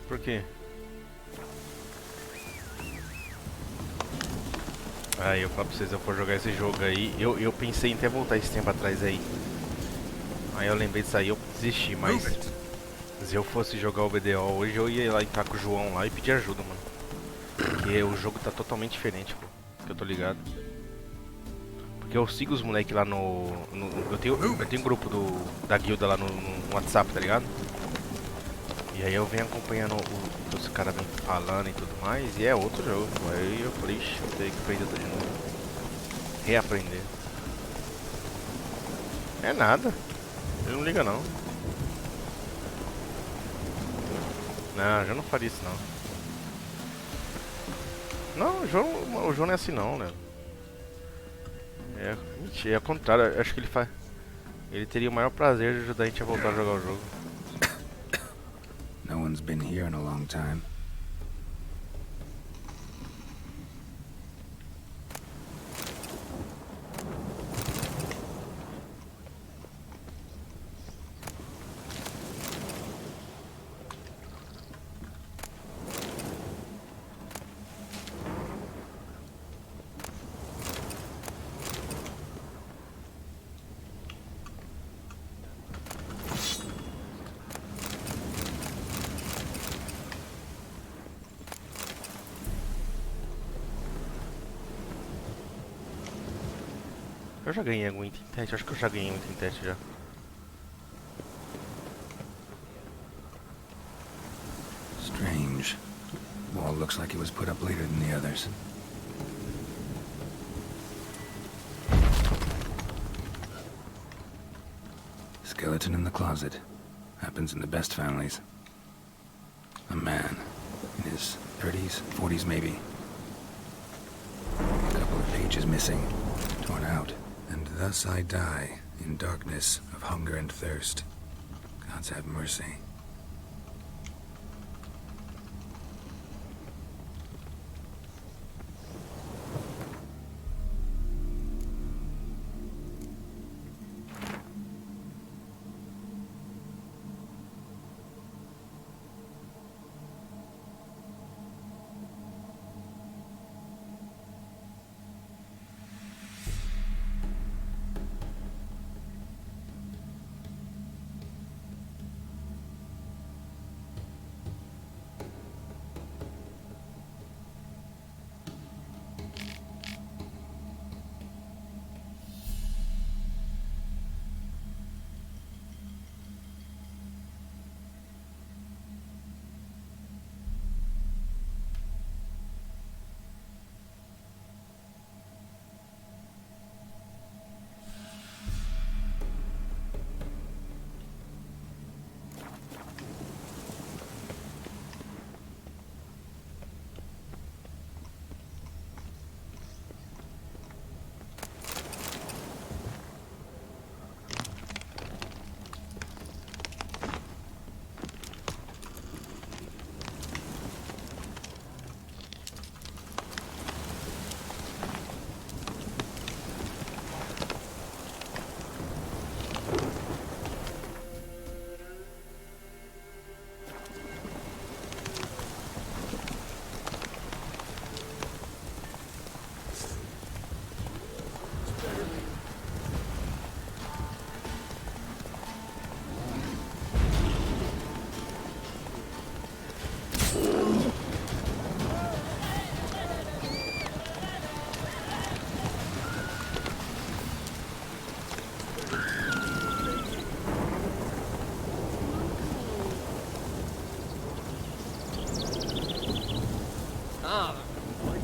Por quê? Aí eu falo pra vocês, eu for jogar esse jogo aí, eu pensei em até voltar esse tempo atrás aí. Aí eu lembrei disso aí, eu desisti, mas se eu fosse jogar o BDO hoje, eu ia lá entrar com o João lá e pedir ajuda, mano. Porque o jogo tá totalmente diferente, pô, que eu tô ligado. Porque eu sigo os moleques lá eu tenho um grupo da guilda lá no WhatsApp, tá ligado? E aí eu venho acompanhando o que os caras vêm falando e tudo mais, e é outro jogo, pô. Aí eu falei, ixi, vou ter que aprender tudo de novo. Reaprender. É nada. Ele não liga não. Não, já não faria isso não. Não, o João não é assim não, né? Mentira, é ao contrário, eu acho que ele teria o maior prazer de ajudar a gente a voltar a jogar o jogo. No one's been here in a long time. Eu já ganhei algum item teste, acho que eu já ganhei um item teste já. Strange. Wall looks like it was put up later than the others. Skeleton in the closet. Happens in the best families. A man. In his 30s, 40s maybe. A couple of pages missing. Torn out. And thus I die, in darkness of hunger and thirst. Gods have mercy.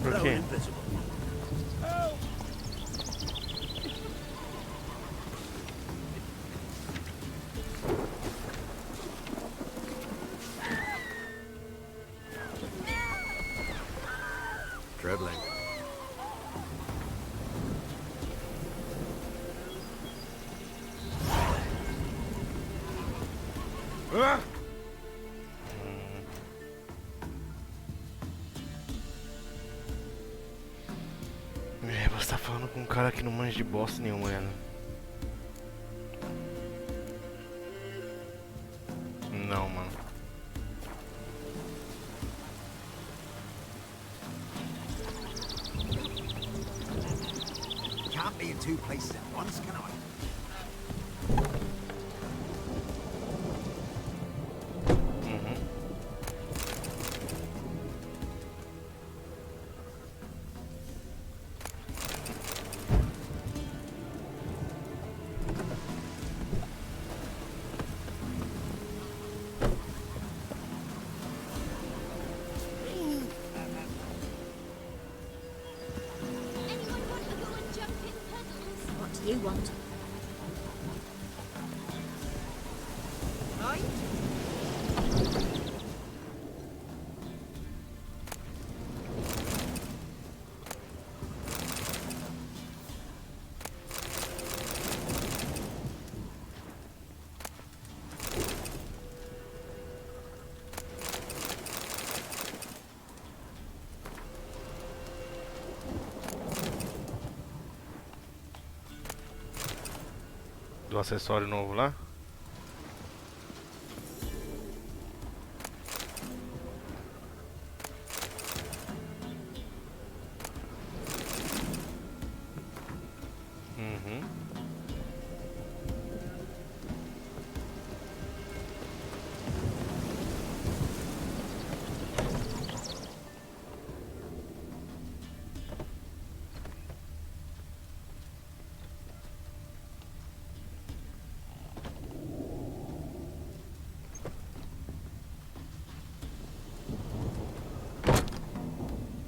Por quê? Trebling. Você tá falando com um cara que não manja de bosta nenhuma, né? Não, mano. two places at once, can I? You want? Do acessório novo lá.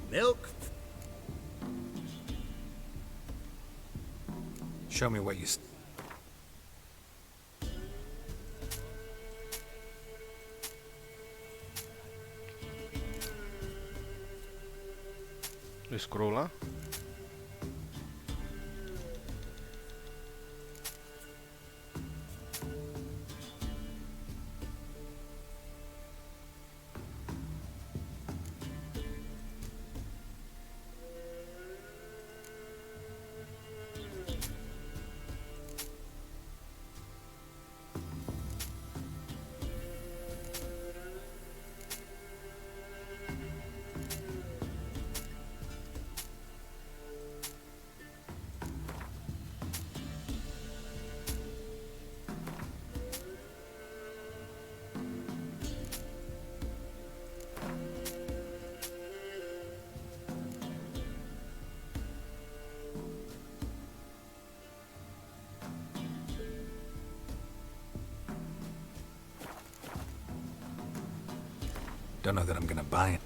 Milk. Show me what you... Scroll lá. Don't know that I'm gonna buy it.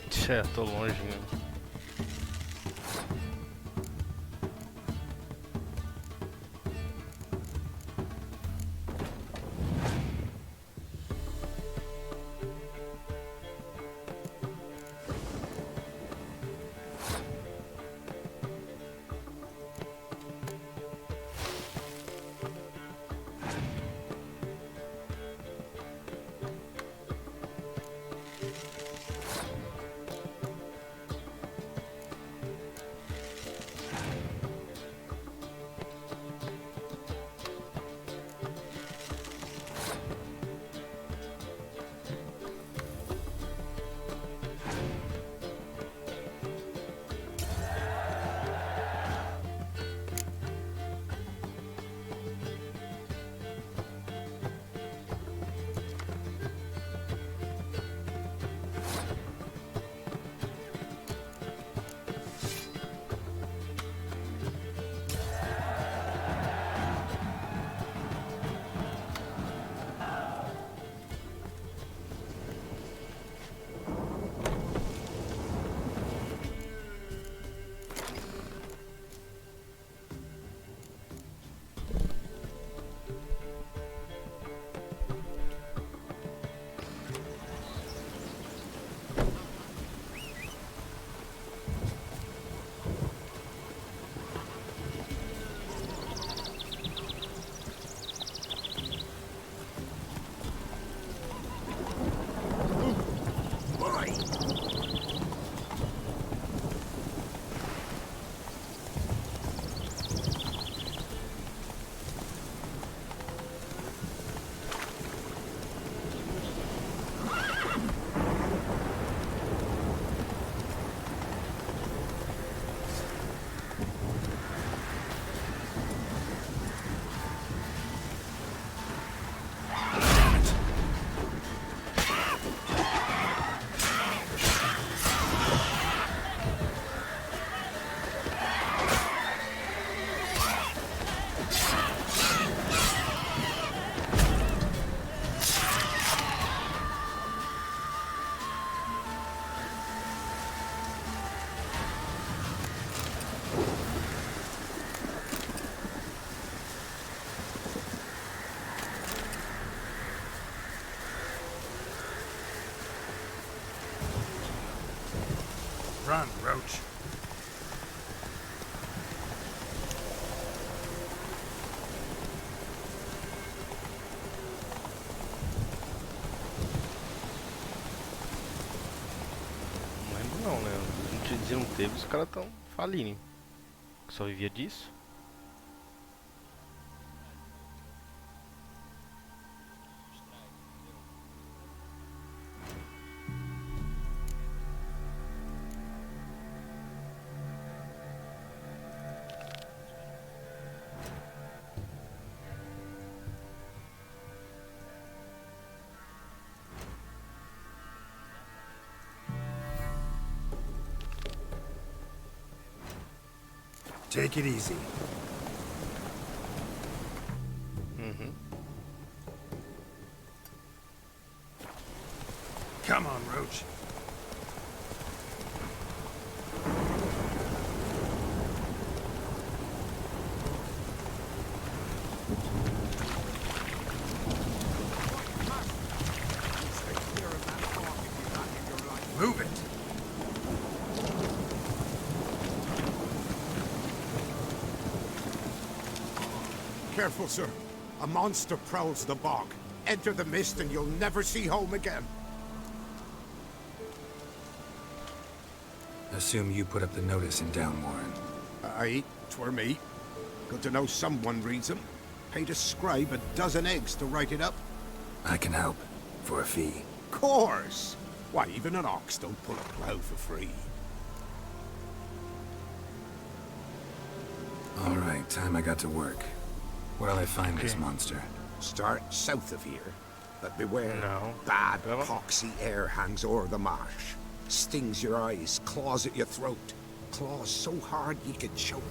Tchê, tô longe, né? on, Roach. Não lembro não, né? A gente dizia não teve, os caras tão falindo. Só vivia disso. Take it easy. Uhum. Come on, Roach. Move it. Careful, sir. A monster prowls the bog. Enter the mist and you'll never see home again. Assume you put up the notice in Downwarren. Aye, 'twere me. Good to know someone reads 'em. Paid a scribe a dozen eggs to write it up. I can help. For a fee. Course! Why, even an ox don't pull a plough for free. All right, time I got to work. Where'll I find this monster? Start south of here. But beware, No. bad, Well. poxy air hangs o'er the marsh. Stings your eyes, claws at your throat. Claws so hard you could choke.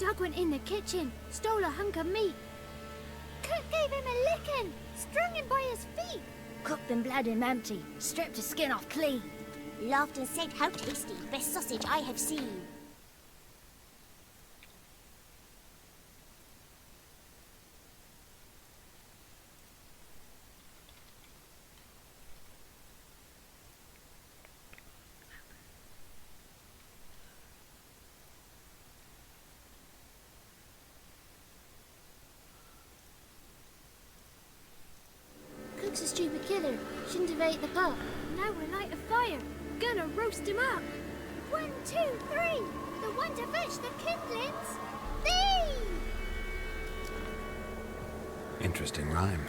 Doug went in the kitchen, stole a hunk of meat. Cook gave him a licking, strung him by his feet. Cooked and bled him empty, stripped his skin off clean. Laughed and said, "How tasty, best sausage I have seen." Cook's a stupid killer. Shouldn't have ate the pup. Now we'll light a fire. Gonna roast him up. 1, 2, 3. The one to fetch the kindlings. Thee! Interesting rhyme.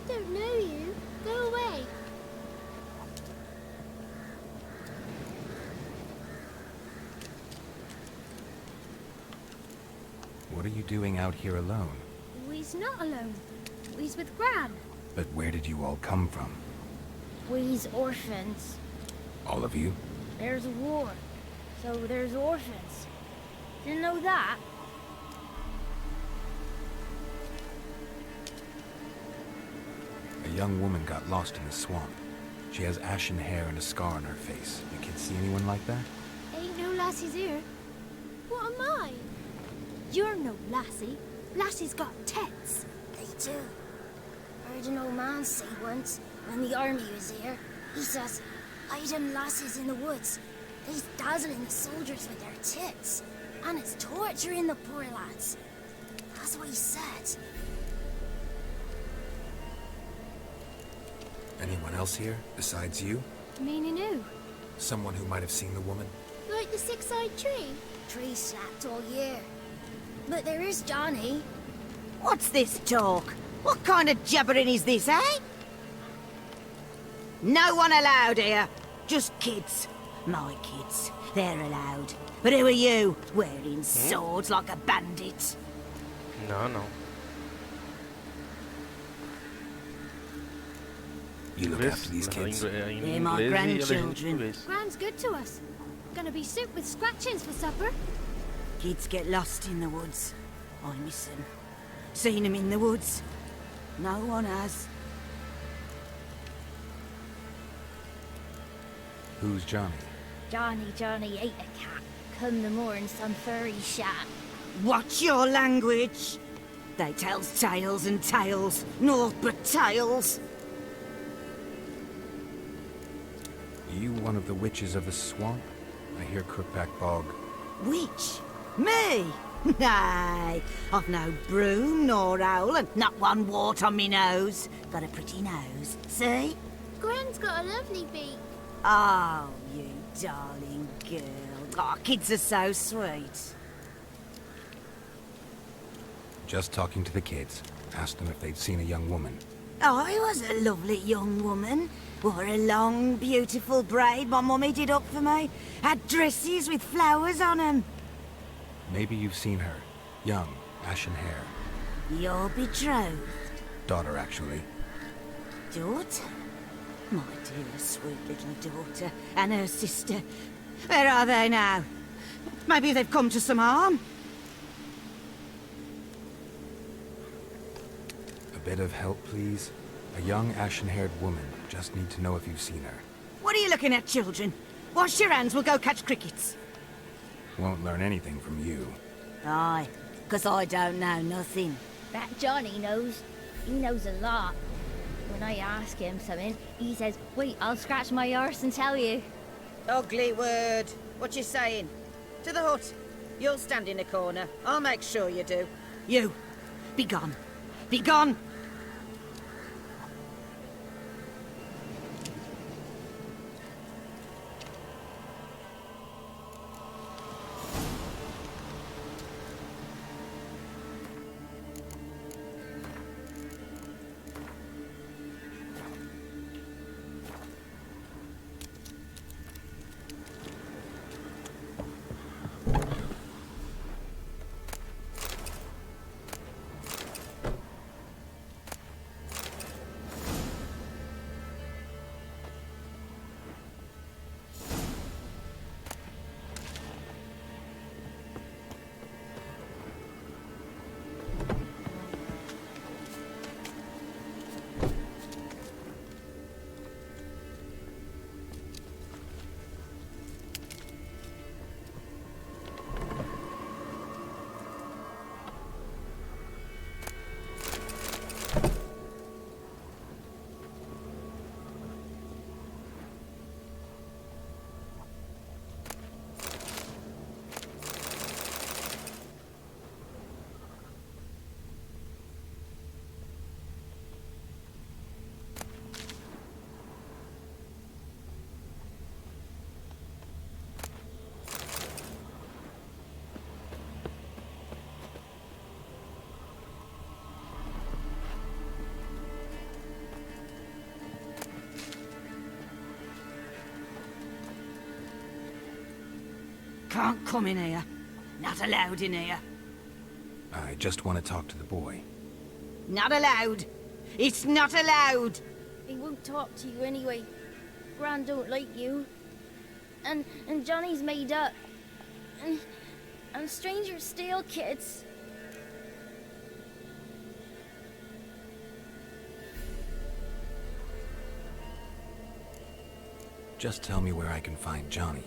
Don't know you. Go away. What are you doing out here alone? We's not alone. We's with Gran. But where did you all come from? We's orphans. All of you? There's a war, so there's orphans. Didn't know that? A young woman got lost in the swamp. She has ashen hair and a scar on her face. You kids see anyone like that? Ain't no lassies here. What am I? You're no lassie. Lassies got tits. They do. Heard an old man say once, when the army was here, he says, hiding lassies in the woods. They's dazzling the soldiers with their tits. And it's torturing the poor lads. That's what he said. Anyone else here, besides you? Meaning who? Someone who might have seen the woman? Like the six-eyed tree? Tree slapped all year. But there is Johnny. What's this talk? What kind of jabbering is this, eh? No one allowed here. Just kids. My kids. They're allowed. But who are you? Wearing swords like a bandit? No, no. You look after these kids? They're my grandchildren. Gran's good to us. Gonna be soup with scratchings for supper. Kids get lost in the woods. I miss them. Seen them in the woods. No one has. Who's Johnny? Johnny ate a cat. Come the morn some furry shat. Watch your language. They tells tales and tales. Naught but tales. Are you one of the witches of the swamp? I hear Crookback Bog. Witch? Me? Nay, I've no broom nor owl and not one wart on me nose. Got a pretty nose, see? Gran's got a lovely beak. Oh, you darling girl. Oh, kids are so sweet. Just talking to the kids. Asked them if they'd seen a young woman. I was a lovely young woman. Wore a long, beautiful braid my mummy did up for me. Had dresses with flowers on 'em. Maybe you've seen her. Young, ashen hair. Your betrothed Daughter, actually. daughter? My dear, sweet little daughter. And her sister. Where are they now? Maybe they've come to some harm? A bit of help, please? A young, ashen-haired woman. Just need to know if you've seen her. What are you looking at, children? Wash your hands, we'll go catch crickets. Won't learn anything from you. Aye, 'cause I don't know nothing. That Johnny knows. He knows a lot. When I ask him something, he says, wait, I'll scratch my arse and tell you. Ugly word. What you saying? To the hut. You'll stand in a corner. I'll make sure you do. You, be gone. Be gone! can't come in here. Not allowed in here. I just want to talk to the boy. Not allowed. It's not allowed. He won't talk to you anyway. Gran don't like you. And Johnny's made up. And strangers steal kids. Just tell me where I can find Johnny.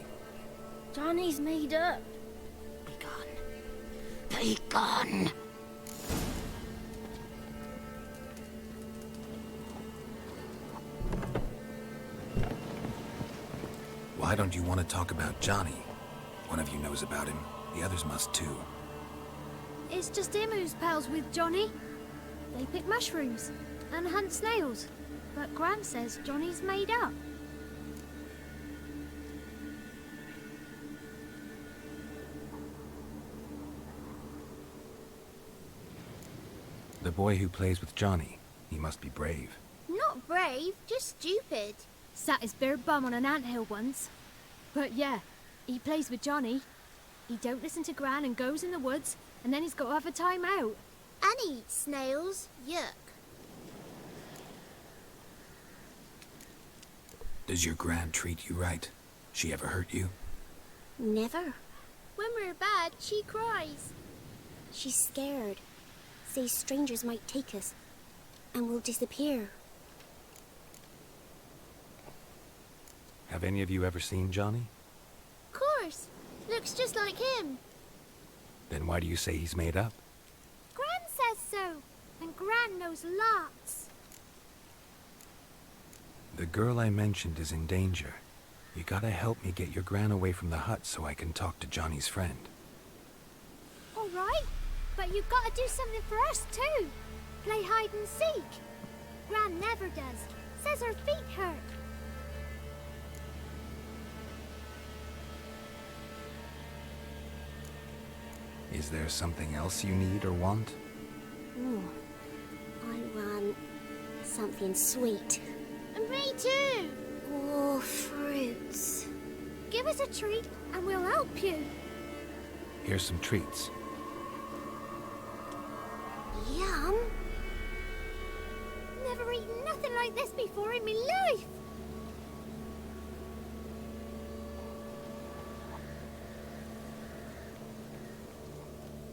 Johnny's made up. Be gone. Be gone. Why don't you want to talk about Johnny? One of you knows about him. The others must too. It's just him who's pals with Johnny. They pick mushrooms and hunt snails. But Gran says Johnny's made up. The boy who plays with Johnny. He must be brave. Not brave, just stupid. Sat his bare bum on an anthill once. But yeah, he plays with Johnny. He don't listen to Gran and goes in the woods, and then he's got to have a time out. And he eats snails. Yuck. Does your gran treat you right? She ever hurt you? Never. When we're bad, she cries. She's scared. Says strangers might take us, and we'll disappear. Have any of you ever seen Johnny? Of course. Looks just like him. Then why do you say he's made up? Gran says so, and Gran knows lots. The girl I mentioned is in danger. You gotta help me get your gran away from the hut so I can talk to Johnny's friend. All right, but you've got to do something for us too. Play hide and seek. Gran never does. Says her feet hurt. Is there something else you need or want? I want something sweet. And me too. Oh, fruits. Give us a treat and we'll help you. Here's some treats. Yum. Never eaten nothing like this before in my life.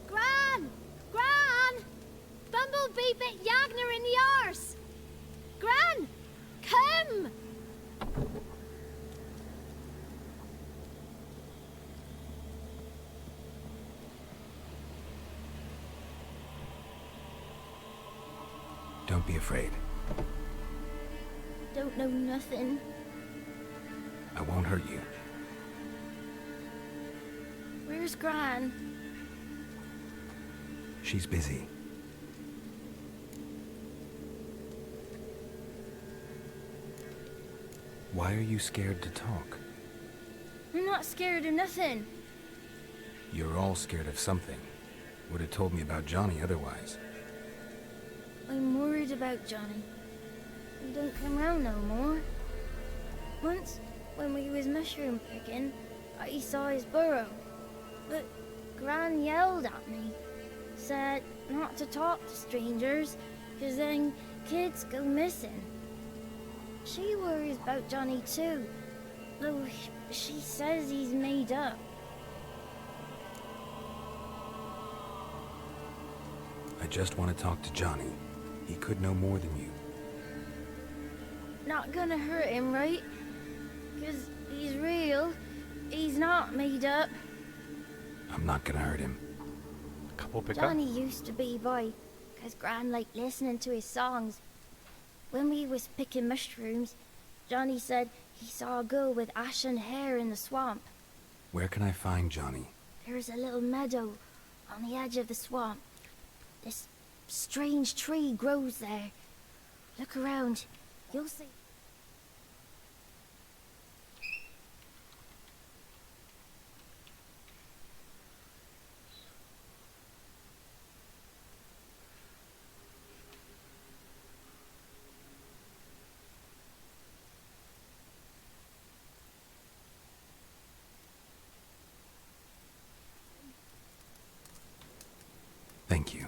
Gran! Gran! Bumblebee bit Yagner in the arse. Gran! Come! Don't be afraid. Don't know nothing. I won't hurt you. Where's Gran? She's busy. Why are you scared to talk? I'm not scared of nothing. You're all scared of something. Would have told me about Johnny otherwise. I'm worried about Johnny. He don't come round no more. Once, when we was mushroom picking, I saw his burrow. But Gran yelled at me. Said not to talk to strangers, 'cause then kids go missing. She worries about Johnny too, though she says he's made up. I just want to talk to Johnny. He could know more than you. Not gonna hurt him, right? 'Cause he's real. He's not made up. I'm not gonna hurt him. Acabou pegar? Johnny used to be boy, 'cause Gran liked listening to his songs. When we was picking mushrooms, Johnny said he saw a girl with ashen hair in the swamp. Where can I find Johnny? There's a little meadow on the edge of the swamp. This strange tree grows there. Look around, you'll see. Thank you.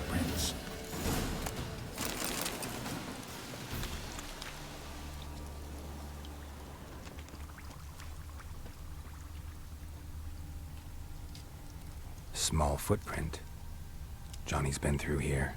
Prince. Small footprint. Johnny's been through here.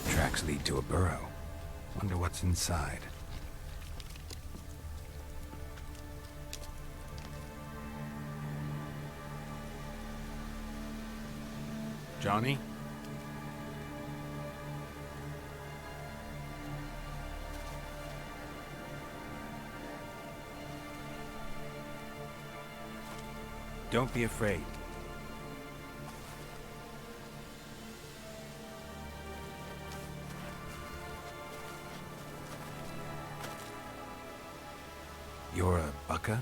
Tracks lead to a burrow. Wonder what's inside. Johnny? Don't be afraid. You're a Bucka?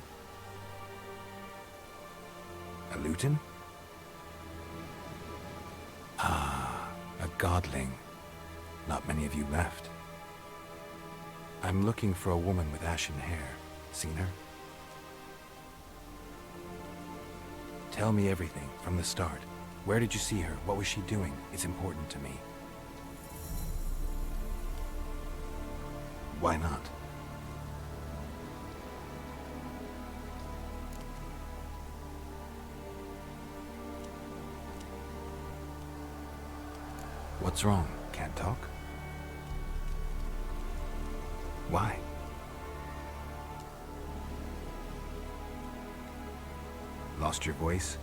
A Luton? Ah, a godling. Not many of you left. I'm looking for a woman with ashen hair. Seen her? Tell me everything, from the start. Where did you see her? What was she doing? It's important to me. Why not? What's wrong? Can't talk? Why? Lost your voice?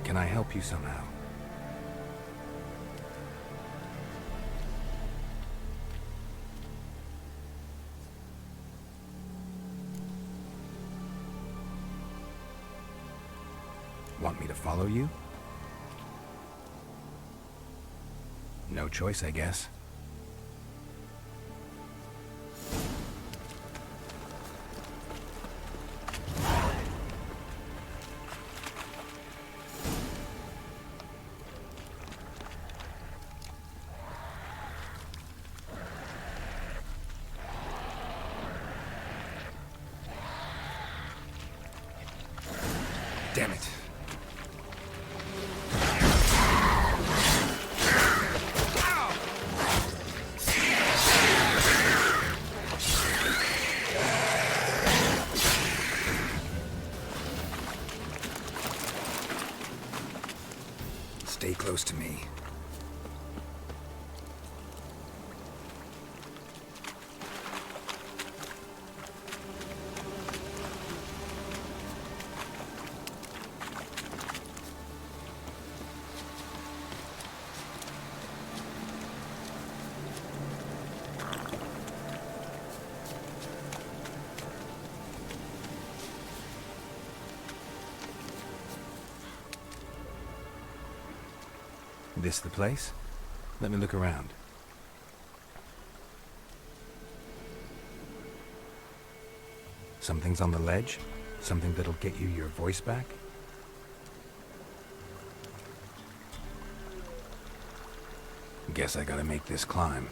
Can I help you somehow? Want me to follow you? No choice, I guess. Damn it. Stay close to me. This the place? Let me look around. Something's on the ledge? Something that'll get you your voice back? Guess I gotta make this climb.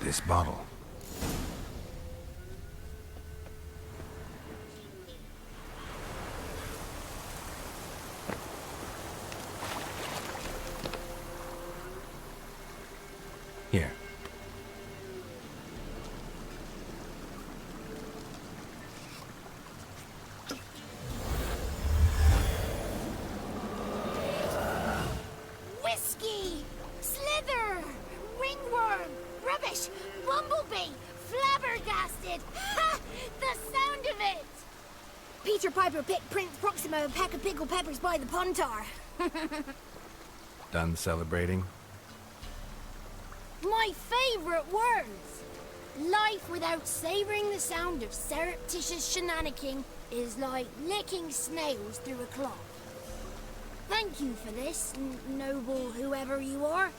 This bottle. Here. Whiskey! Slither! Ringworm! Rubbish! Bumblebee! Flabbergasted! Ha! The sound of it! Peter Piper picked Prince Proximo a pack of pickled peppers by the pontar. Done celebrating? My favorite words! Life without savoring the sound of surreptitious shenanigans is like licking snails through a cloth. Thank you for this, noble whoever you are.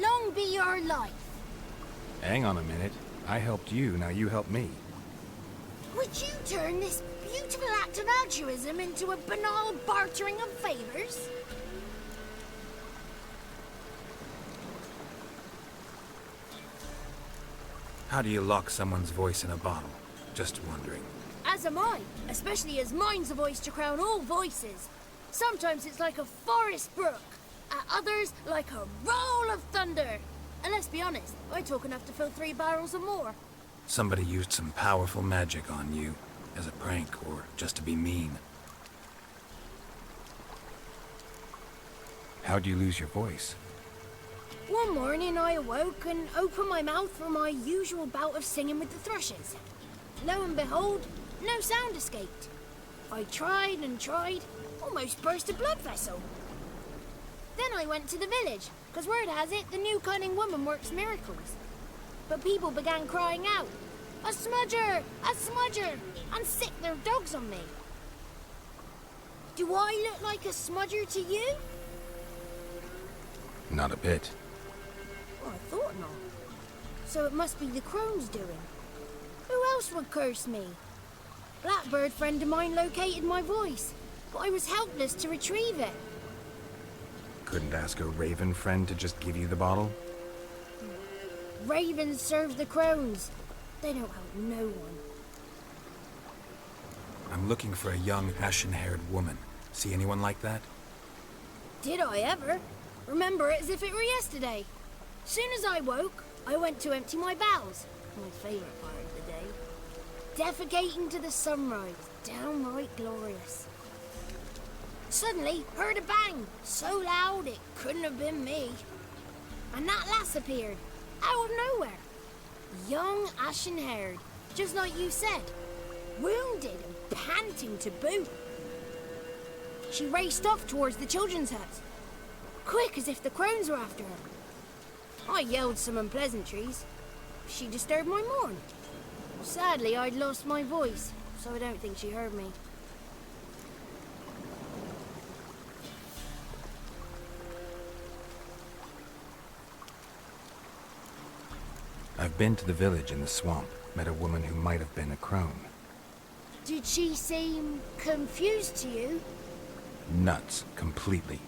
Long be your life. Hang on a minute. I helped you, now you help me. Would you turn this beautiful act of altruism into a banal bartering of favors? How do you lock someone's voice in a bottle? Just wondering. As am I, especially as mine's a voice to crown all voices. Sometimes it's like a forest brook, at others like a roll of thunder. And let's be honest, I talk enough to fill 3 barrels or more. Somebody used some powerful magic on you, as a prank or just to be mean. How'd you lose your voice? One morning I awoke and opened my mouth for my usual bout of singing with the thrushes. Lo and behold, no sound escaped. I tried and tried, almost burst a blood vessel. Then I went to the village, because word has it the new cunning woman works miracles. But people began crying out, "A smudger! A smudger!" and sicked their dogs on me. Do I look like a smudger to you? Not a bit. Well, I thought not. So it must be the crone's doing. Who else would curse me? Blackbird friend of mine located my voice, but I was helpless to retrieve it. Couldn't ask a raven friend to just give you the bottle? Ravens serve the crones. They don't help no one. I'm looking for a young, ashen-haired woman. See anyone like that? Did I ever? Remember it as if it were yesterday. Soon as I woke, I went to empty my bowels. My favourite part of the day. Defecating to the sunrise. Downright glorious. Suddenly, heard a bang. So loud it couldn't have been me. And that lass appeared. Out of nowhere. Young, ashen-haired. Just like you said. Wounded and panting to boot. She raced off towards the children's hut. Quick as if the crones were after her. I yelled some unpleasantries. She disturbed my morn. Sadly, I'd lost my voice, so I don't think she heard me. I've been to the village in the swamp, met a woman who might have been a crone. Did she seem confused to you? Nuts, completely.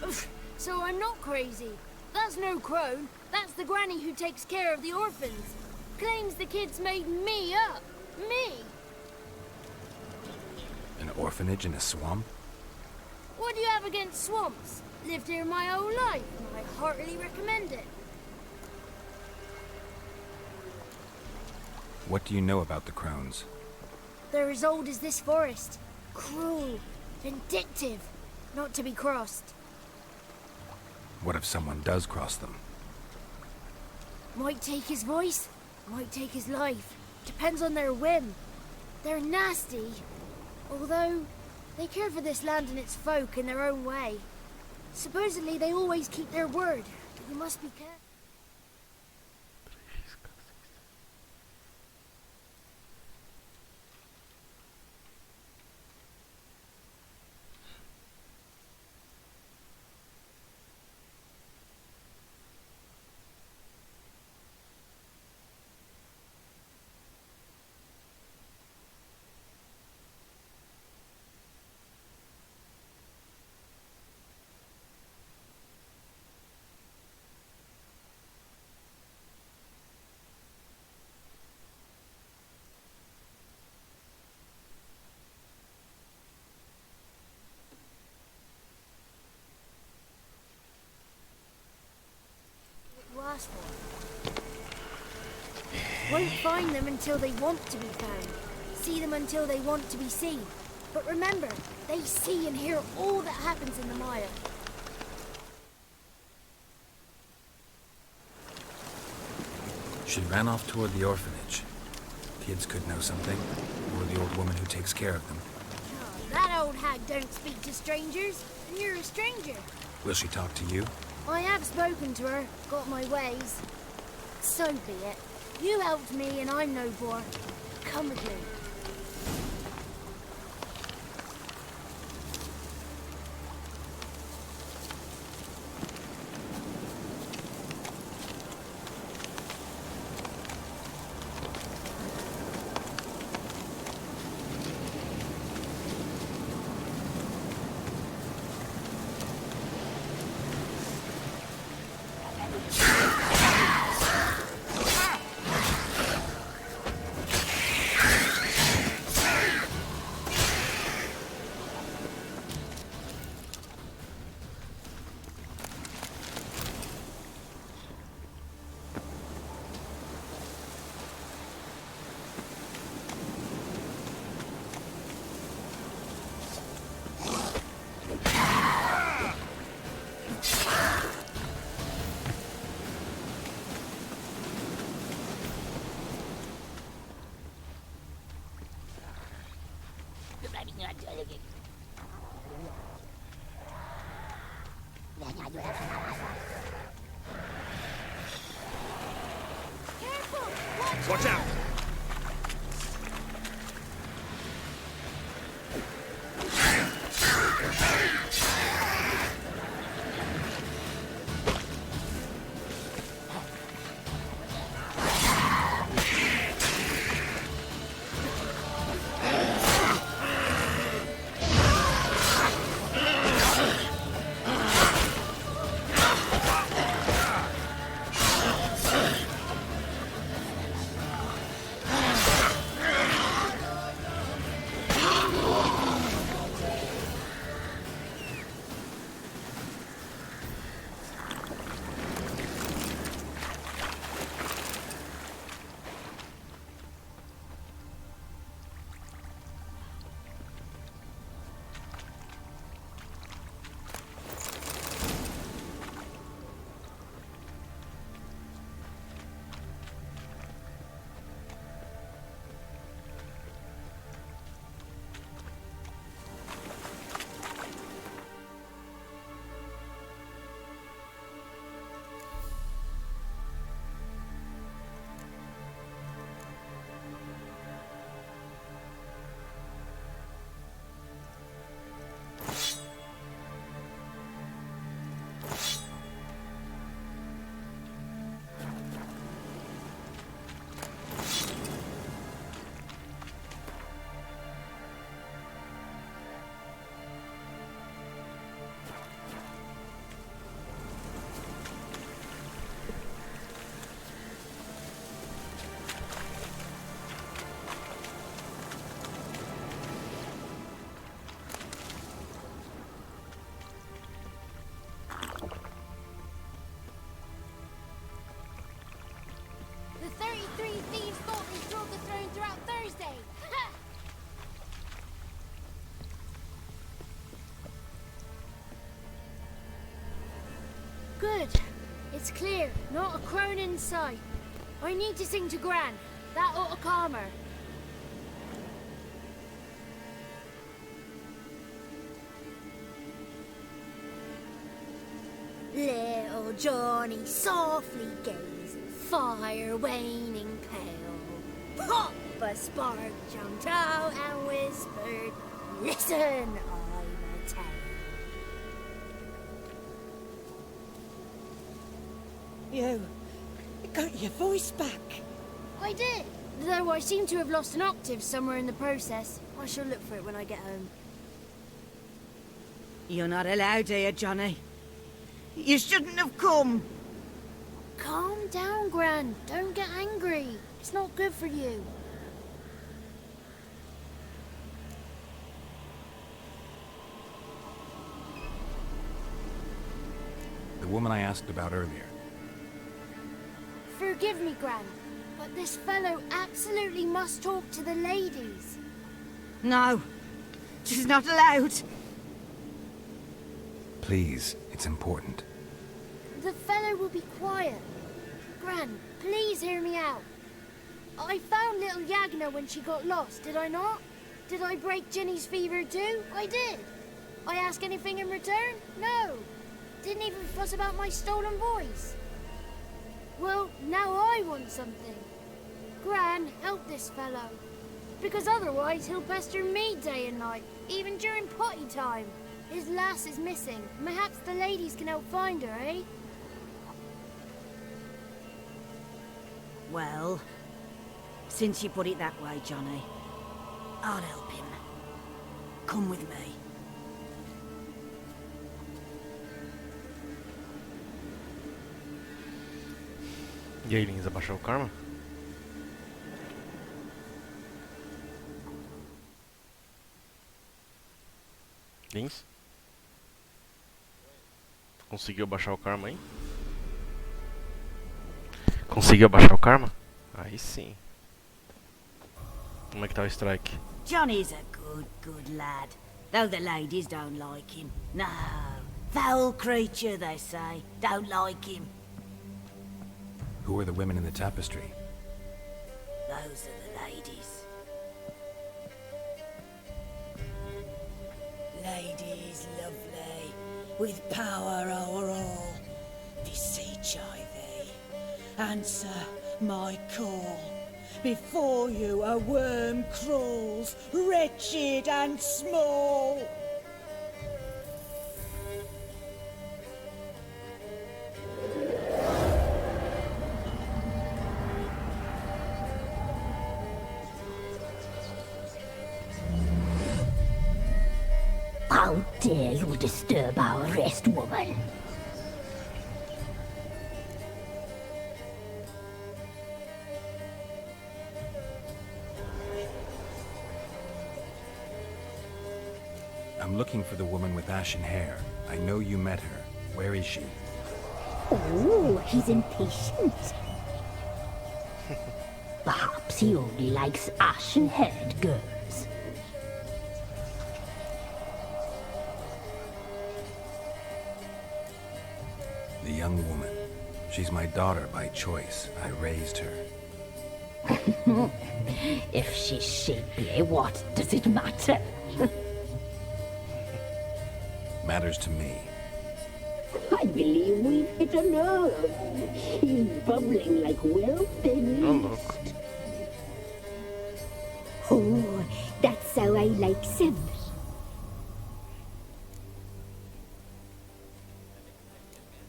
Oof, so I'm not crazy. That's no crone. That's the granny who takes care of the orphans. Claims the kids made me up. Me. An orphanage in a swamp? What do you have against swamps? Lived here my whole life, and I heartily recommend it. What do you know about the crones? They're as old as this forest. Cruel, vindictive, not to be crossed. What if someone does cross them? Might take his voice, might take his life. Depends on their whim. They're nasty, although they care for this land and its folk in their own way. Supposedly they always keep their word, but you must be careful. Ask for. Won't find them until they want to be found. See them until they want to be seen. But remember, they see and hear all that happens in the mire. She ran off toward the orphanage. Kids could know something, or the old woman who takes care of them. Oh, that old hag don't speak to strangers, and you're a stranger. Will she talk to you? I have spoken to her, got my ways. So be it. You helped me and I'm no bore. Come with me. Watch out! Good. It's clear. Not a crone in sight. I need to sing to Gran. That ought to calm her. Little Johnny softly gazed, fire waning pale. Pop! A spark jumped out and whispered, "Listen, I'm a tale." You got your voice back. I did, though I seem to have lost an octave somewhere in the process. I shall look for it when I get home. You're not allowed here, Johnny. You shouldn't have come. Calm down, Gran. Don't get angry. It's not good for you. The woman I asked about earlier. Forgive me, Gran, but this fellow absolutely must talk to the ladies. No, she's not allowed. Please, it's important. The fellow will be quiet. Gran, please hear me out. I found little Yagna when she got lost, did I not? Did I break Ginny's fever too? I did. I ask anything in return? No. Didn't even fuss about my stolen voice. Well, now I want something. Gran, help this fellow. Because otherwise he'll pester me day and night, even during potty time. His lass is missing. Perhaps the ladies can help find her, eh? Well, since you put it that way, Johnny, I'll help him. Come with me. E aí, Lins, abaixou o karma? Lins? Conseguiu abaixar o karma aí? Conseguiu abaixar o karma? Aí sim. Como é que tá o strike? Johnny's a good lad. Though the ladies don't like him. No, foul creature, they say. Don't like him. Who are the women in the tapestry? Those are the ladies. Ladies lovely, with power o'er all. Beseech I thee, answer my call. Before you a worm crawls, wretched and small. How dare you disturb our rest, woman? I'm looking for the woman with ashen hair. I know you met her. Where is she? Oh, he's impatient. Perhaps he only likes ashen-haired girls. The young woman. She's my daughter by choice. I raised her. If she's shapely, what does it matter? Matters to me. I believe we've hit a nerve. She's bubbling like well-fed Oh, look. yeast. Oh, that's how I like them.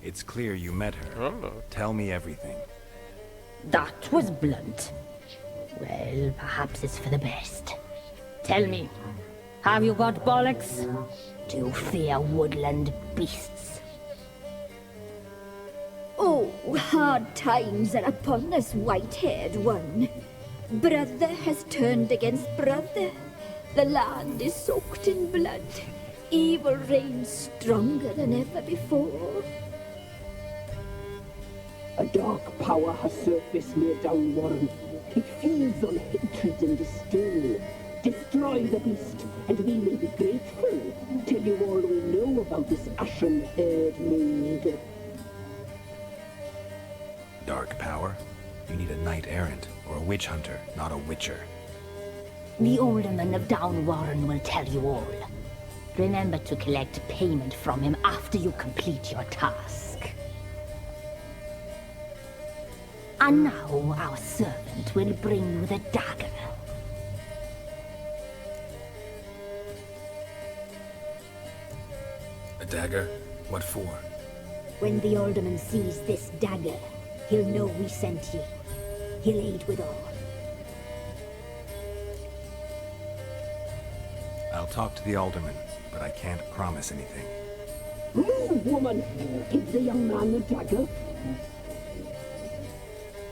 It's clear you met her. Oh, look. Tell me everything. That was blunt. Well, perhaps it's for the best. Tell me, have you got bollocks? Do you fear woodland beasts? Oh, hard times are upon us, white-haired one. Brother has turned against brother. The land is soaked in blood. Evil reigns stronger than ever before. A dark power has surfaced near Downwarren. It feeds on hatred and disdain. Destroy the beast, and we will be grateful. Tell you all we know about this ashen-haired maid. dark power. You need a knight-errant or a witch hunter, not a witcher. The alderman of Down Warren will tell you all. Remember to collect payment from him after you complete your task. And now our servant will bring you the dagger. A dagger? What for? When the alderman sees this dagger, he'll know we sent ye. He'll aid with all. I'll talk to the alderman, but I can't promise anything. Move, woman! Give the young man the dagger.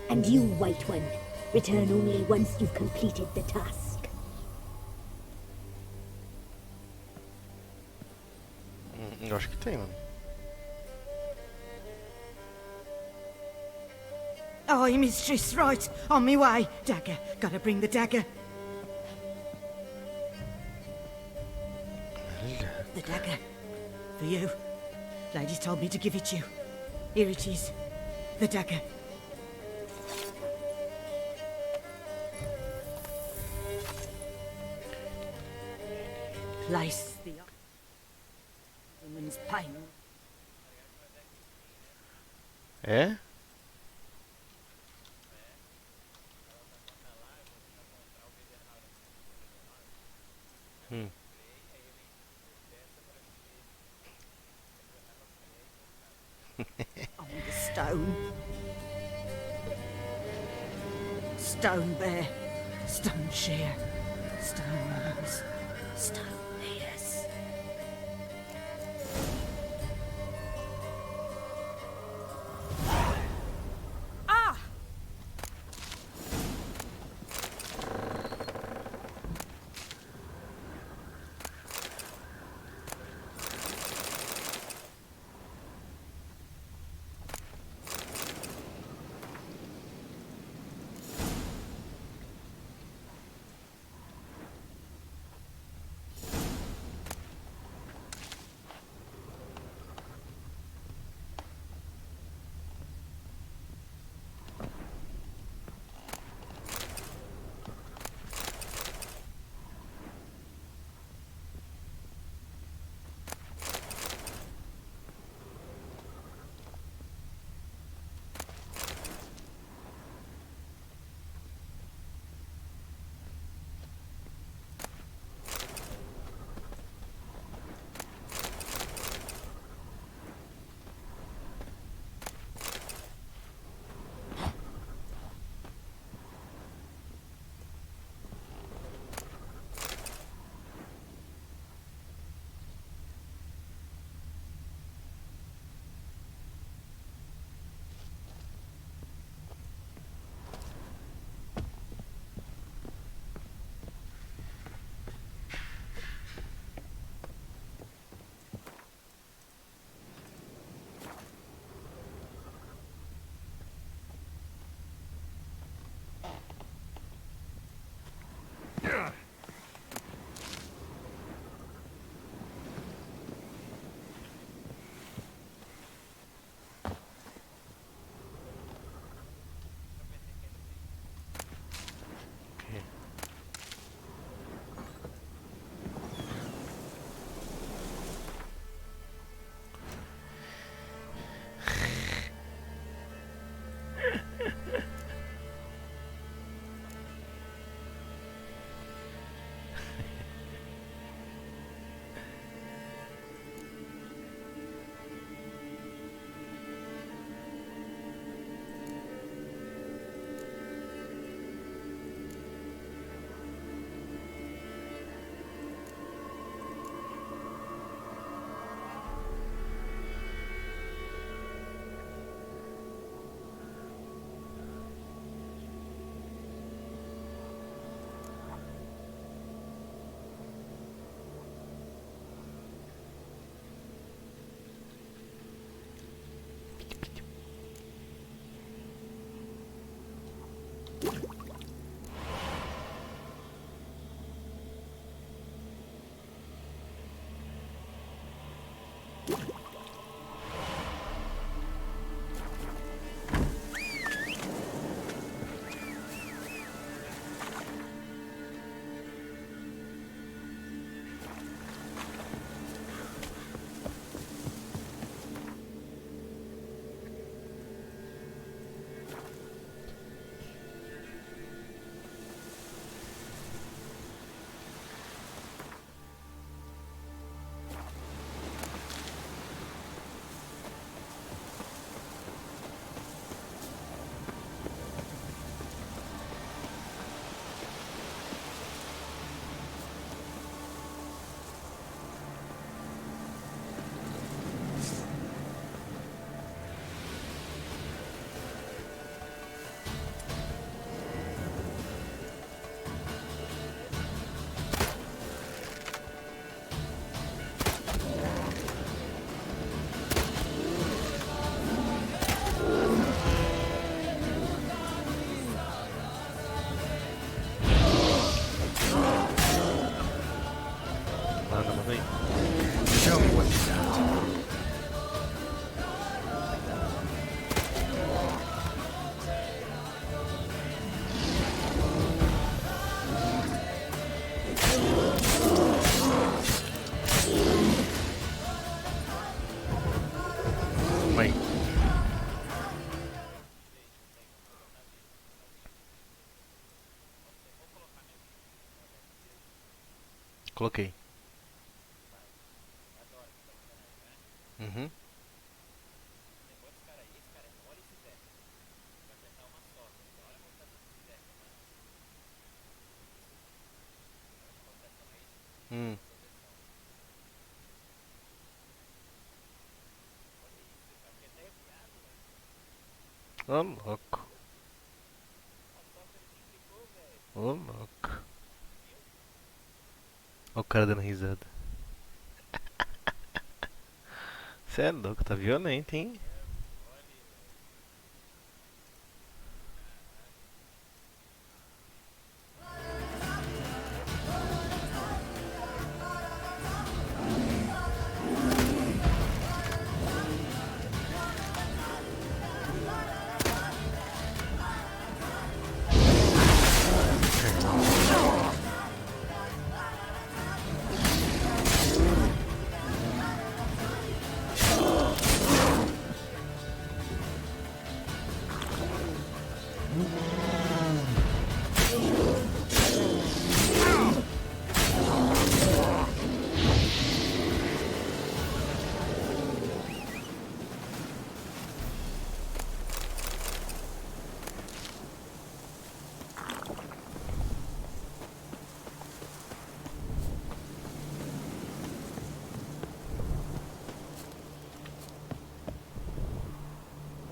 And you, White One, return only once you've completed the task. Eu acho que tem, mano. Aye, mistress, right. On me way. Dagger. Gotta bring the dagger. The dagger. For you. Lady told me to give it you. Here it is. The dagger. Place the woman's pain. É? On the stone. Stone bear. Stone shear. Stone arms. Stone ears. Ah! Show me what you got. Wait. Coloquei. Uhum. Hum. Ô louco. Ô louco. Olha o cara dando risada. Cê é louco, tá violento, hein?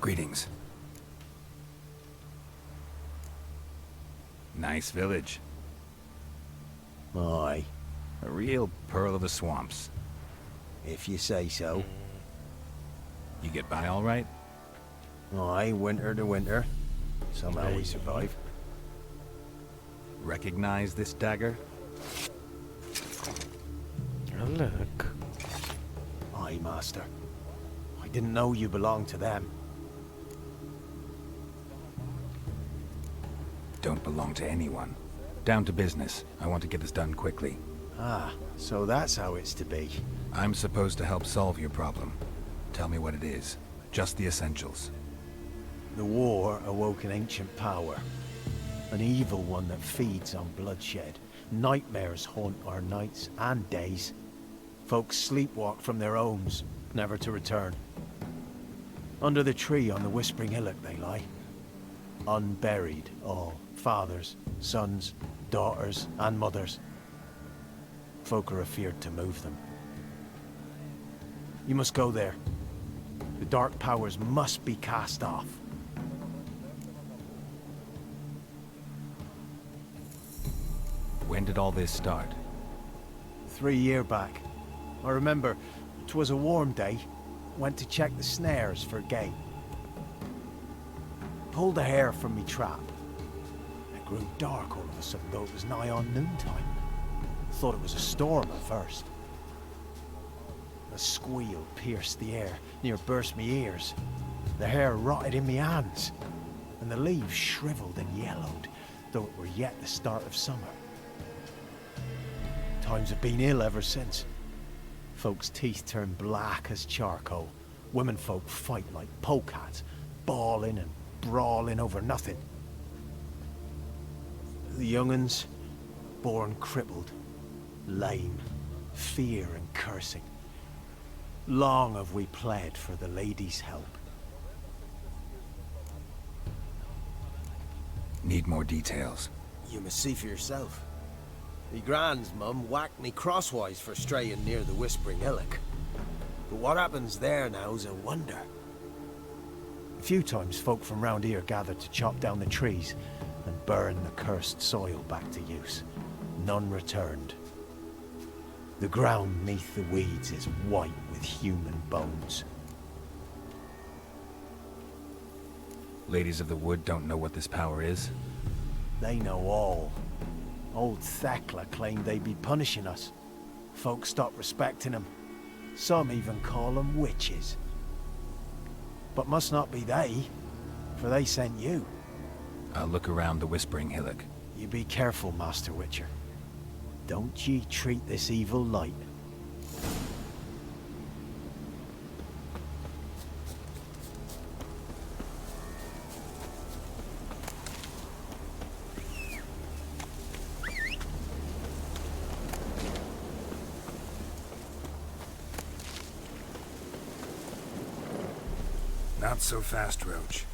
Greetings. Nice village. Aye, A real pearl of the swamps. if you say so. You get by all right? Aye, winter to winter. Somehow we survive. Recognize this dagger? Oh, look. Aye, master. I didn't know you belonged to them. Don't belong to anyone. Down to business. I want to get this done quickly. Ah, so that's how it's to be. I'm supposed to help solve your problem. Tell me what it is. Just the essentials. The war awoke an ancient power. An evil one that feeds on bloodshed. Nightmares haunt our nights and days. Folks sleepwalk from their homes, never to return. Under the tree on the Whispering Hillock they lie. Unburied all. Fathers, sons, daughters, and mothers. Folk are afeard to move them. You must go there. The dark powers must be cast off. When did all this start? 3 year back. I remember 'twas a warm day. Went to check the snares for game. Pulled the hair from me trap. It grew dark all of a sudden, though it was nigh on noontime. Thought it was a storm at first. A squeal pierced the air, near burst me ears. The hair rotted in me hands, and the leaves shriveled and yellowed, though it were yet the start of summer. Times have been ill ever since. Folks' teeth turn black as charcoal. Womenfolk fight like polecats, bawling and brawling over nothing. The young'uns, born crippled, lame, fear and cursing. Long have we pled for the lady's help. Need more details. You must see for yourself. Me grand's mum whacked me crosswise for straying near the Whispering Hillock. But what happens there now's a wonder. A few times folk from round here gathered to chop down the trees and burn the cursed soil back to use. None returned. The ground neath the weeds is white with human bones. Ladies of the Wood don't know what this power is? They know all. Old Thekla claimed they'd be punishing us. Folk stopped respecting him. Some even call them witches. But must not be they, for they sent you. I'll look around the Whispering Hillock. You be careful, Master Witcher. Don't ye treat this evil light. Not so fast, Roach.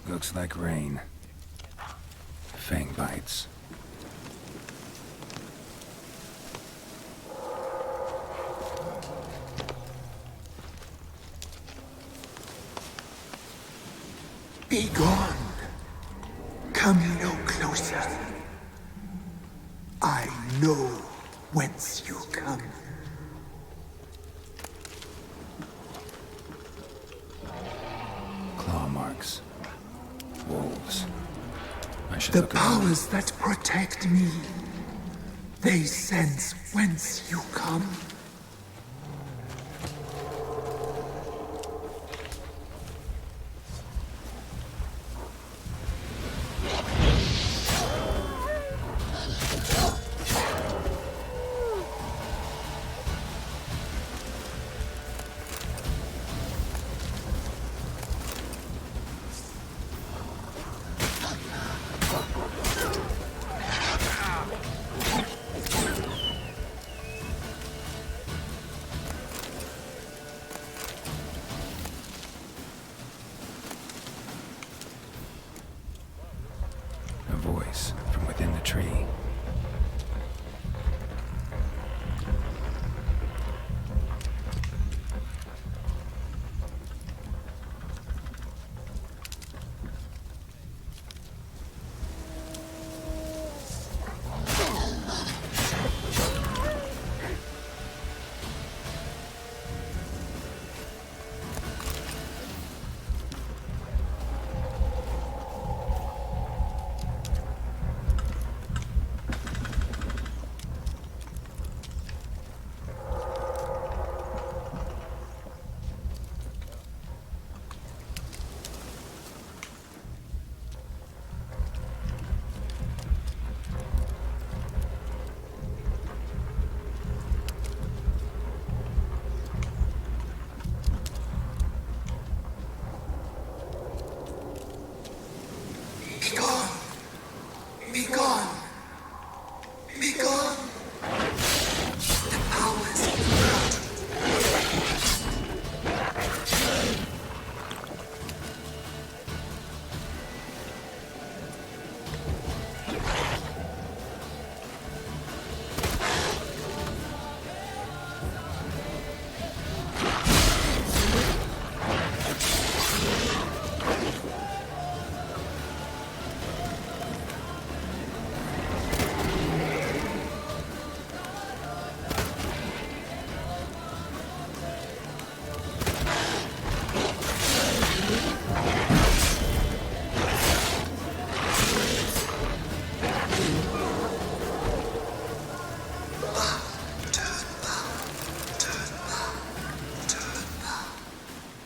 Looks like rain. Fang bites. Be gone. Come no closer. I know whence you come. Claw marks. Wolves. I should The look around. powers that protect me, they sense whence you come. A voice from within the tree. Be gone. Be gone. Be gone. The powers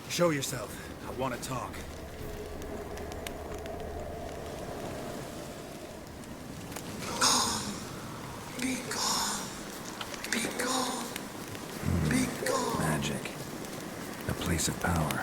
Show yourself. I want to talk. be gone. Be gone. Be gone. Magic. A place of power.